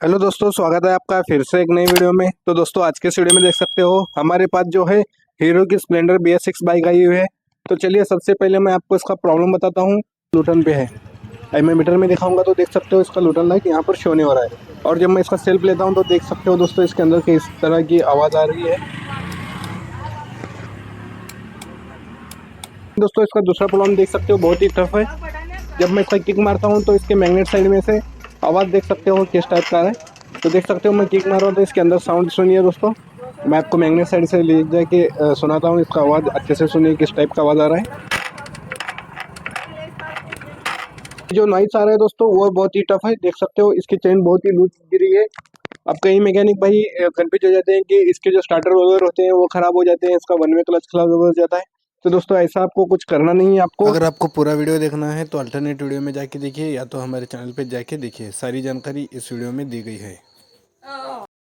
Hello दोस्तों, स्वागत है आपका फिर से एक नई वीडियो में। तो दोस्तों आज के इस वीडियो में देख सकते हो हमारे पास जो है हीरो की स्प्लेंडर BS6 बाइक आई हुई है। तो चलिए सबसे पहले मैं आपको इसका प्रॉब्लम बताता हूँ। लूटन पे है, अब मैं मीटर में दिखाऊंगा तो देख सकते हो इसका लूटन लाइट यहाँ पर शो नहीं हो रहा है। और जब मैं इसका सेल्फ लेता हूँ तो देख सकते हो दोस्तों इसके अंदर किस तरह की आवाज़ आ रही है। दोस्तों इसका दूसरा प्रॉब्लम देख सकते हो बहुत ही टफ है। जब मैं इसका किक मारता हूँ तो इसके मैग्नेट साइड में से आवाज़ देख सकते हो किस टाइप का है। तो देख सकते हो मैं किक मार रहा हूँ तो इसके अंदर साउंड सुनिए दोस्तों। मैं आपको मैग्नेट साइड से ले जाके सुनाता हूँ, इसका आवाज़ अच्छे से सुनिए किस टाइप का आवाज़ आ रहा है। जो नॉइस आ रहा है दोस्तों वो बहुत ही टफ है। देख सकते हो इसकी चेन बहुत ही लूज गिरी है। अब कई मैकेनिक भाई कन्फ्यूज हो जाते हैं कि इसके जो स्टार्टर वगैरह होते हैं वो खराब हो जाते हैं, इसका वन वे क्लच खराब हो जाता है। तो दोस्तों ऐसा आपको कुछ करना नहीं है। आपको अगर आपको पूरा वीडियो देखना है तो अल्टरनेट वीडियो में जाके देखिए या तो हमारे चैनल पे जाके देखिए, सारी जानकारी इस वीडियो में दी गई है।